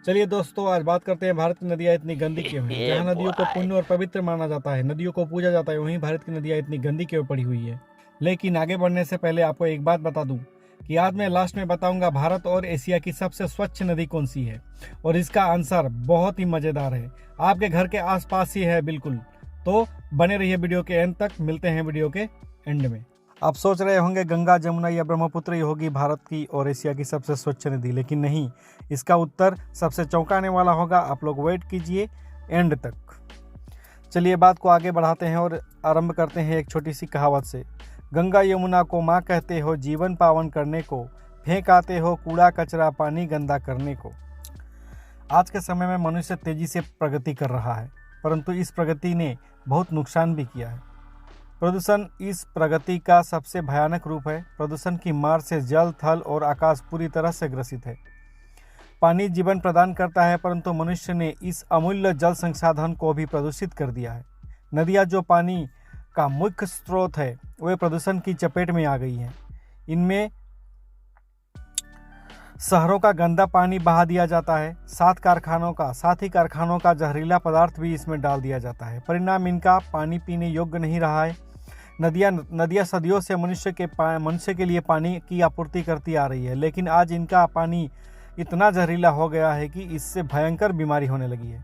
चलिए दोस्तों, आज बात करते हैं भारत की नदियाँ इतनी गंदी क्यों हैं। जहाँ नदियों को पुण्य और पवित्र माना जाता है, नदियों को पूजा जाता है, वहीं भारत की नदियाँ इतनी गंदी क्यों पड़ी हुई है। लेकिन आगे बढ़ने से पहले आपको एक बात बता दूं कि आज मैं लास्ट में बताऊंगा भारत और एशिया की सबसे स्वच्छ नदी कौन सी है, और इसका आंसर बहुत ही मजेदार है, आपके घर के आसपास ही है बिल्कुल। तो बने रहिए वीडियो के एंड तक। मिलते हैं वीडियो के एंड में। आप सोच रहे होंगे गंगा, जमुना या ब्रह्मपुत्र ही होगी भारत की और एशिया की सबसे स्वच्छ नदी, लेकिन नहीं, इसका उत्तर सबसे चौंकाने वाला होगा। आप लोग वेट कीजिए एंड तक। चलिए बात को आगे बढ़ाते हैं और आरंभ करते हैं एक छोटी सी कहावत से। गंगा यमुना को माँ कहते हो जीवन पावन करने को, फेंक आते हो कूड़ा कचरा पानी गंदा करने को। आज के समय में मनुष्य तेजी से प्रगति कर रहा है, परंतु इस प्रगति ने बहुत नुकसान भी किया है। प्रदूषण इस प्रगति का सबसे भयानक रूप है। प्रदूषण की मार से जल, थल और आकाश पूरी तरह से ग्रसित है। पानी जीवन प्रदान करता है, परंतु मनुष्य ने इस अमूल्य जल संसाधन को भी प्रदूषित कर दिया है। नदियाँ जो पानी का मुख्य स्रोत है, वे प्रदूषण की चपेट में आ गई हैं। इनमें शहरों का गंदा पानी बहा दिया जाता है, साथ ही कारखानों का जहरीला पदार्थ भी इसमें डाल दिया जाता है। परिणाम इनका पानी पीने योग्य नहीं रहा है। नदियाँ सदियों से मनुष्य के लिए पानी की आपूर्ति करती आ रही है, लेकिन आज इनका पानी इतना जहरीला हो गया है कि इससे भयंकर बीमारी होने लगी है।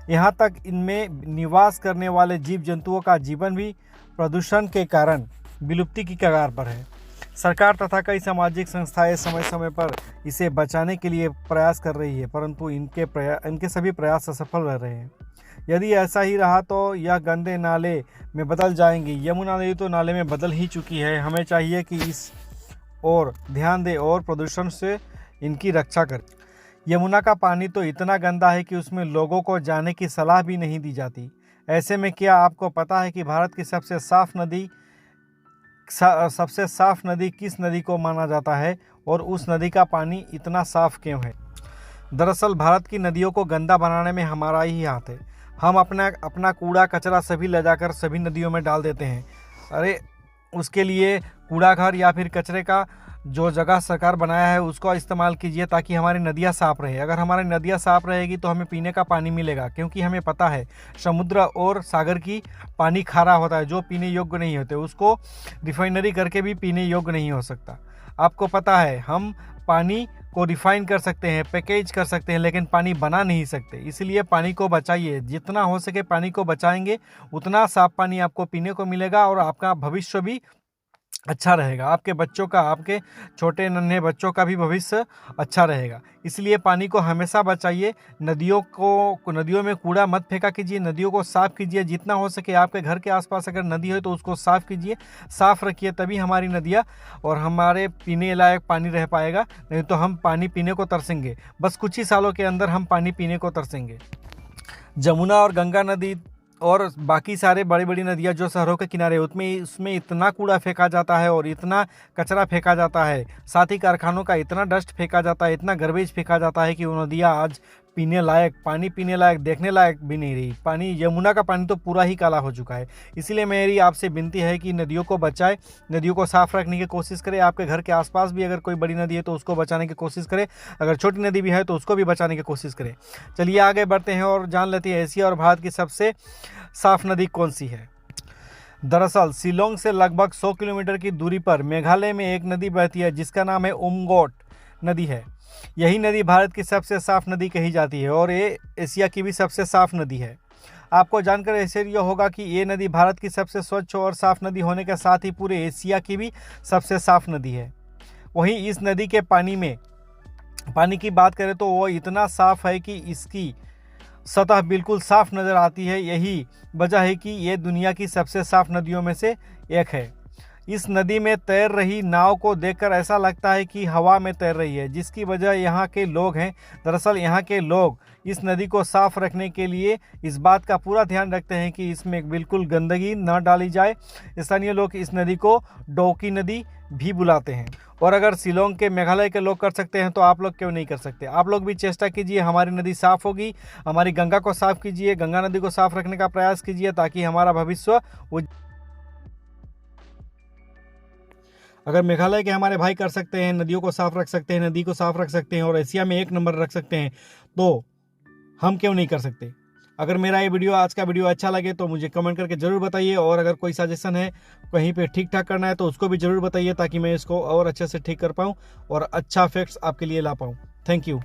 यहाँ तक इनमें निवास करने वाले जीव जंतुओं का जीवन भी प्रदूषण के कारण विलुप्ति की कगार पर है। सरकार तथा कई सामाजिक संस्थाएं समय समय पर इसे बचाने के लिए प्रयास कर रही है, परंतु इनके सभी प्रयास असफल रह रहे हैं। यदि ऐसा ही रहा तो यह गंदे नाले में बदल जाएंगी। यमुना नदी तो नाले में बदल ही चुकी है। हमें चाहिए कि इस और ध्यान दें और प्रदूषण से इनकी रक्षा करें। यमुना का पानी तो इतना गंदा है कि उसमें लोगों को जाने की सलाह भी नहीं दी जाती। ऐसे में क्या आपको पता है कि भारत की सबसे साफ नदी किस नदी को माना जाता है, और उस नदी का पानी इतना साफ क्यों है? दरअसल भारत की नदियों को गंदा बनाने में हमारा ही हाथ है। हम अपना कूड़ा कचरा सभी ले जाकर सभी नदियों में डाल देते हैं। अरे उसके लिए कूड़ा घर या फिर कचरे का जो जगह सरकार बनाया है उसको इस्तेमाल कीजिए, ताकि हमारी नदियाँ साफ़ रहे। अगर हमारी नदियाँ साफ़ रहेगी तो हमें पीने का पानी मिलेगा, क्योंकि हमें पता है समुद्र और सागर की पानी खारा होता है, जो पीने योग्य नहीं होते। उसको रिफाइनरी करके भी पीने योग्य नहीं हो सकता। आपको पता है हम पानी को रिफाइन कर सकते हैं, पैकेज कर सकते हैं, लेकिन पानी बना नहीं सकते। इसलिए पानी को बचाइए। जितना हो सके पानी को बचाएंगे, उतना साफ पानी आपको पीने को मिलेगा और आपका भविष्य भी अच्छा रहेगा। आपके बच्चों का, आपके छोटे नन्हे बच्चों का भी भविष्य अच्छा रहेगा। इसलिए पानी को हमेशा बचाइए। नदियों में कूड़ा मत फेंका कीजिए, नदियों को साफ़ कीजिए। जितना हो सके आपके घर के आसपास अगर नदी हो तो उसको साफ़ कीजिए, साफ़ रखिए, तभी हमारी नदियाँ और हमारे पीने लायक पानी रह पाएगा। नहीं तो हम पानी पीने को तरसेंगे। बस कुछ ही सालों के अंदर हम पानी पीने को तरसेंगे। जमुना और गंगा नदी और बाकी सारे बड़ी बड़ी नदियाँ जो शहरों के किनारे, उसमें इतना कूड़ा फेंका जाता है और इतना कचरा फेंका जाता है, साथ ही कारखानों का इतना डस्ट फेंका जाता है, इतना गार्बेज फेंका जाता है कि वो नदियाँ आज पीने लायक, देखने लायक भी नहीं रही। यमुना का पानी तो पूरा ही काला हो चुका है। इसीलिए मेरी आपसे विनती है कि नदियों को बचाएं, नदियों को साफ रखने की कोशिश करें। आपके घर के आसपास भी अगर कोई बड़ी नदी है तो उसको बचाने की कोशिश करें, अगर छोटी नदी भी है तो उसको भी बचाने की कोशिश करें। चलिए आगे बढ़ते हैं और जान लेते हैं एशिया और भारत की सबसे साफ नदी कौन सी है। दरअसल शिलोंग से लगभग 100 किलोमीटर की दूरी पर मेघालय में एक नदी बहती है, जिसका नाम है उमगोट नदी है। यही नदी भारत की सबसे साफ नदी कही जाती है और ये एशिया की भी सबसे साफ नदी है। आपको जानकर आश्चर्य होगा कि ये नदी भारत की सबसे स्वच्छ और साफ नदी होने के साथ ही पूरे एशिया की भी सबसे साफ नदी है। वहीं इस नदी के पानी की बात करें तो वो इतना साफ है कि इसकी सतह बिल्कुल साफ नज़र आती है। यही वजह है कि ये दुनिया की सबसे साफ नदियों में से एक है। इस नदी में तैर रही नाव को देखकर ऐसा लगता है कि हवा में तैर रही है, जिसकी वजह यहाँ के लोग हैं। दरअसल यहाँ के लोग इस नदी को साफ रखने के लिए इस बात का पूरा ध्यान रखते हैं कि इसमें बिल्कुल गंदगी न डाली जाए। स्थानीय लोग इस नदी को डोकी नदी भी बुलाते हैं। और अगर शिलोंग के, मेघालय के लोग कर सकते हैं तो आप लोग क्यों नहीं कर सकते? आप लोग भी चेष्टा कीजिए, हमारी नदी साफ़ होगी। हमारी गंगा को साफ़ कीजिए, गंगा नदी को साफ़ रखने का प्रयास कीजिए, ताकि हमारा भविष्य अगर मेघालय के हमारे भाई कर सकते हैं, नदियों को साफ रख सकते हैं, नदी को साफ रख सकते हैं और एशिया में 1 नंबर रख सकते हैं, तो हम क्यों नहीं कर सकते। अगर मेरा ये वीडियो, आज का वीडियो अच्छा लगे तो मुझे कमेंट करके ज़रूर बताइए, और अगर कोई सजेशन है कहीं पे ठीक ठाक करना है तो उसको भी ज़रूर बताइए, ताकि मैं इसको और अच्छे से ठीक कर पाऊँ और अच्छा फैक्ट्स आपके लिए ला पाऊँ। Thank you.